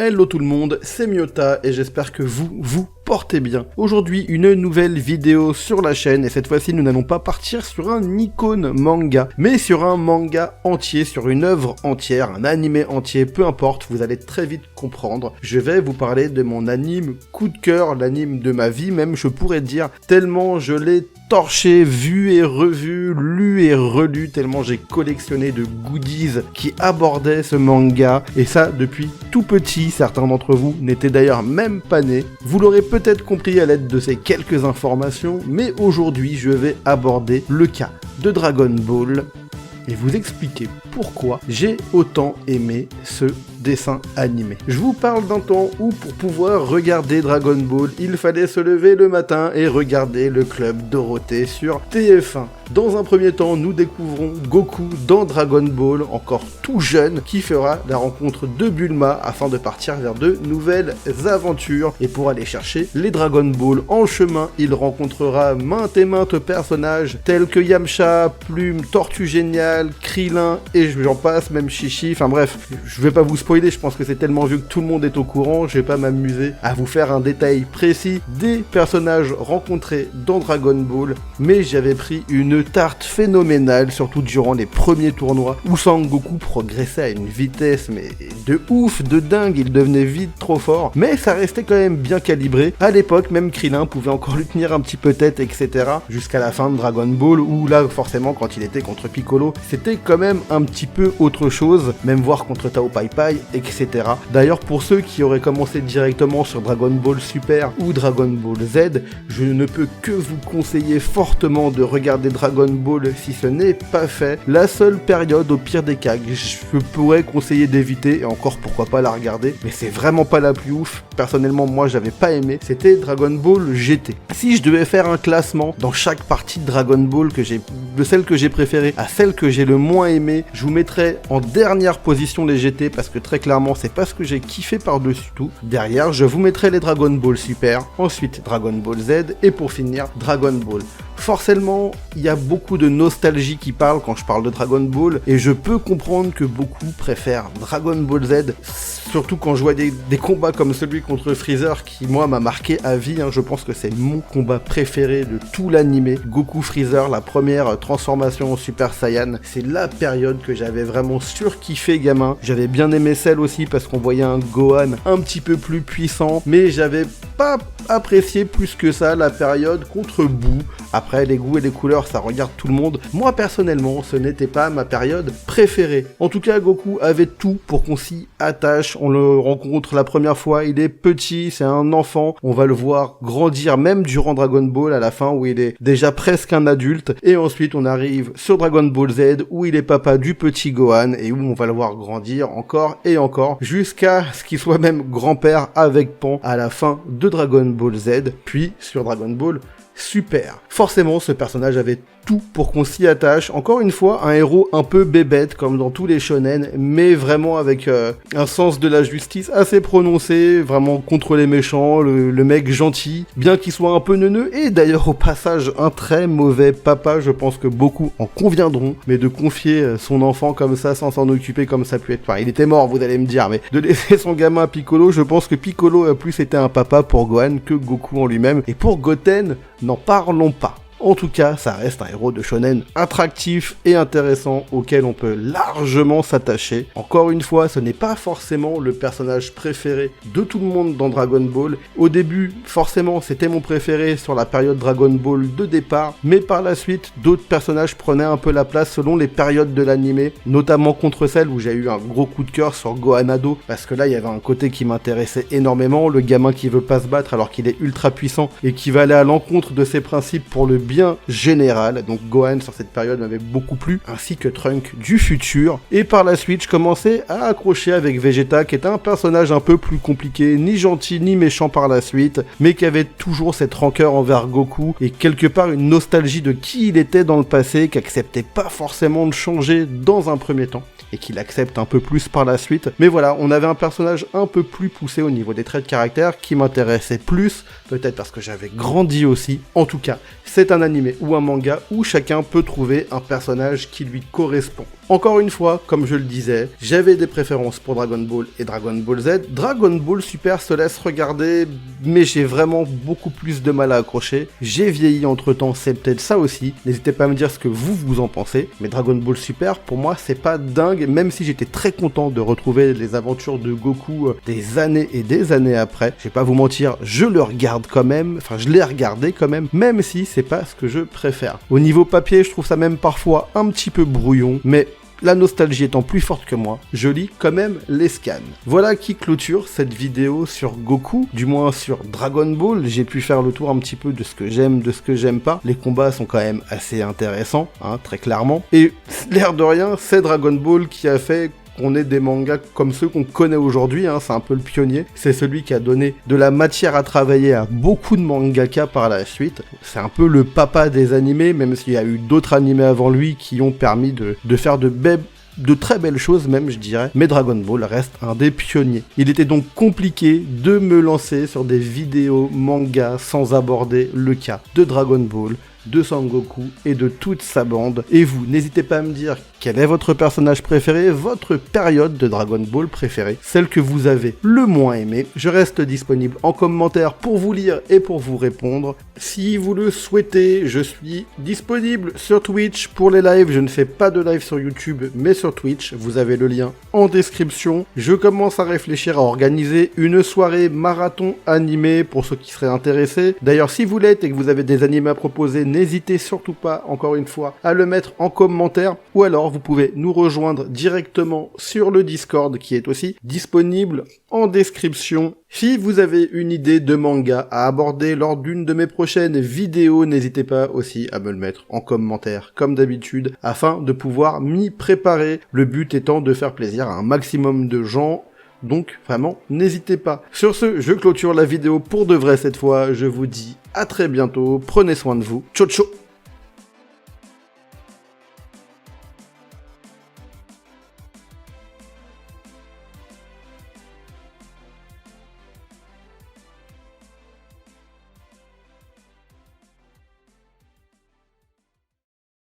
Hello tout le monde, c'est Myota et j'espère que vous portez bien. Aujourd'hui, une nouvelle vidéo sur la chaîne et cette fois-ci, nous n'allons pas partir sur un icône manga, mais sur un manga entier, sur une œuvre entière, un animé entier, peu importe, vous allez très vite comprendre. Je vais vous parler de mon anime coup de cœur, l'anime de ma vie même, je pourrais dire, tellement je l'ai torché, vu et revu, lu et relu, tellement j'ai collectionné de goodies qui abordaient ce manga, et ça depuis tout petit, certains d'entre vous n'étaient d'ailleurs même pas nés. Vous l'aurez peut-être compris à l'aide de ces quelques informations, mais aujourd'hui je vais aborder le cas de Dragon Ball et vous expliquer pourquoi j'ai autant aimé ce dessin animé. Je vous parle d'un temps où pour pouvoir regarder Dragon Ball, il fallait se lever le matin et regarder le club Dorothée sur TF1. Dans un premier temps, nous découvrons Goku dans Dragon Ball, encore tout jeune, qui fera la rencontre de Bulma afin de partir vers de nouvelles aventures. Et pour aller chercher les Dragon Ball en chemin, il rencontrera maintes et maintes personnages tels que Yamcha, Plume, Tortue Géniale, Krillin et j'en passe, même Chichi. Enfin bref, je vais pas vous spoiler, je pense que c'est tellement vieux que tout le monde est au courant, je vais pas m'amuser à vous faire un détail précis des personnages rencontrés dans Dragon Ball, mais j'avais pris une tarte phénoménale, surtout durant les premiers tournois, où Sangoku progressait à une vitesse mais de ouf, de dingue, il devenait vite trop fort, mais ça restait quand même bien calibré. À l'époque, même Krillin pouvait encore lui tenir un petit peu tête, etc. Jusqu'à la fin de Dragon Ball, où là, forcément, quand il était contre Piccolo, c'était quand même un petit peu autre chose, même voir contre Tao Pai Pai, etc. D'ailleurs, pour ceux qui auraient commencé directement sur Dragon Ball Super ou Dragon Ball Z, je ne peux que vous conseiller fortement de regarder Dragon Ball si ce n'est pas fait. La seule période, au pire des cas, je pourrais conseiller d'éviter, et encore pourquoi pas la regarder, mais c'est vraiment pas la plus ouf. Personnellement, moi j'avais pas aimé, c'était Dragon Ball GT. Si je devais faire un classement dans chaque partie de Dragon Ball, de celle que j'ai préférée à celle que j'ai le moins aimée, je vous mettrais en dernière position les GT parce que très clairement c'est pas ce que j'ai kiffé par-dessus tout. Derrière, je vous mettrai les Dragon Ball Super, ensuite Dragon Ball Z et pour finir Dragon Ball. Forcément, il y a beaucoup de nostalgie qui parle quand je parle de Dragon Ball et je peux comprendre que beaucoup préfèrent Dragon Ball Z, surtout quand je vois des combats comme celui contre Freezer qui moi m'a marqué à vie, je pense que c'est mon combat préféré de tout l'animé. Goku Freezer, la première transformation en Super Saiyan, c'est la période que j'avais vraiment surkiffé gamin. J'avais bien aimé celle aussi parce qu'on voyait un Gohan un petit peu plus puissant, mais j'avais pas apprécié plus que ça la période contre Boo. Après, les goûts et les couleurs, ça regarde tout le monde. Moi, personnellement, ce n'était pas ma période préférée. En tout cas, Goku avait tout pour qu'on s'y attache. On le rencontre la première fois, il est petit, c'est un enfant. On va le voir grandir, même durant Dragon Ball, à la fin, où il est déjà presque un adulte. Et ensuite, on arrive sur Dragon Ball Z, où il est papa du petit Gohan, et où on va le voir grandir encore et encore, jusqu'à ce qu'il soit même grand-père avec Pan à la fin de Dragon Ball Z, puis sur Dragon Ball Super. Forcément, ce personnage avait tout pour qu'on s'y attache. Encore une fois, un héros un peu bébête, comme dans tous les shonen, mais vraiment avec un sens de la justice assez prononcé, vraiment contre les méchants, le mec gentil, bien qu'il soit un peu neuneux, et d'ailleurs au passage un très mauvais papa, je pense que beaucoup en conviendront, mais de confier son enfant comme ça, sans s'en occuper comme ça peut être... Enfin, il était mort, vous allez me dire, mais de laisser son gamin à Piccolo, je pense que Piccolo a plus été un papa pour Gohan que Goku en lui-même, et pour Goten, n'en parlons pas. En tout cas, ça reste un héros de shonen attractif et intéressant auquel on peut largement s'attacher. Encore une fois, ce n'est pas forcément le personnage préféré de tout le monde dans Dragon Ball. Au début, forcément, c'était mon préféré sur la période Dragon Ball de départ, mais par la suite, d'autres personnages prenaient un peu la place selon les périodes de l'animé, notamment contre celle où j'ai eu un gros coup de cœur sur Gohan Ado, parce que là, il y avait un côté qui m'intéressait énormément, le gamin qui veut pas se battre alors qu'il est ultra puissant et qui va aller à l'encontre de ses principes pour le bien général. Donc Gohan sur cette période m'avait beaucoup plu, ainsi que Trunk du futur. Et par la suite, je commençais à accrocher avec Vegeta, qui était un personnage un peu plus compliqué, ni gentil ni méchant par la suite, mais qui avait toujours cette rancœur envers Goku et quelque part une nostalgie de qui il était dans le passé, qui acceptait pas forcément de changer dans un premier temps et qu'il accepte un peu plus par la suite. Mais voilà, on avait un personnage un peu plus poussé au niveau des traits de caractère qui m'intéressait plus, peut-être parce que j'avais grandi aussi. En tout cas, c'est un animé ou un manga où chacun peut trouver un personnage qui lui correspond. Encore une fois, comme je le disais, j'avais des préférences pour Dragon Ball et Dragon Ball Z. Dragon Ball Super se laisse regarder, mais j'ai vraiment beaucoup plus de mal à accrocher. J'ai vieilli entre temps, c'est peut-être ça aussi. N'hésitez pas à me dire ce que vous en pensez. Mais Dragon Ball Super, pour moi, c'est pas dingue, même si j'étais très content de retrouver les aventures de Goku des années et des années après. Je vais pas vous mentir, je le regarde quand même, enfin je l'ai regardé quand même si c'est pas ce que je préfère. Au niveau papier, je trouve ça même parfois un petit peu brouillon, mais la nostalgie étant plus forte que moi, je lis quand même les scans. Voilà qui clôture cette vidéo sur Goku, du moins sur Dragon Ball. J'ai pu faire le tour un petit peu de ce que j'aime, de ce que j'aime pas. Les combats sont quand même assez intéressants, hein, très clairement. Et l'air de rien, c'est Dragon Ball qui a fait qu'on ait des mangas comme ceux qu'on connaît aujourd'hui, hein, c'est un peu le pionnier, c'est celui qui a donné de la matière à travailler à beaucoup de mangaka par la suite, c'est un peu le papa des animés, même s'il y a eu d'autres animés avant lui qui ont permis de faire de très belles choses même, je dirais, mais Dragon Ball reste un des pionniers. Il était donc compliqué de me lancer sur des vidéos manga sans aborder le cas de Dragon Ball, de Sangoku et de toute sa bande. Et vous, n'hésitez pas à me dire quel est votre personnage préféré, votre période de Dragon Ball préférée, celle que vous avez le moins aimée. Je reste disponible en commentaire pour vous lire et pour vous répondre. Si vous le souhaitez, je suis disponible sur Twitch pour les lives. Je ne fais pas de live sur YouTube, mais sur Twitch. Vous avez le lien en description. Je commence à réfléchir à organiser une soirée marathon animé pour ceux qui seraient intéressés. D'ailleurs, si vous l'êtes et que vous avez des animés à proposer, n'hésitez surtout pas, encore une fois, à le mettre en commentaire, ou alors vous pouvez nous rejoindre directement sur le Discord qui est aussi disponible en description. Si vous avez une idée de manga à aborder lors d'une de mes prochaines vidéos, n'hésitez pas aussi à me le mettre en commentaire comme d'habitude afin de pouvoir m'y préparer. Le but étant de faire plaisir à un maximum de gens. Donc vraiment, n'hésitez pas. Sur ce, je clôture la vidéo pour de vrai cette fois. Je vous dis à très bientôt. Prenez soin de vous. Ciao ciao.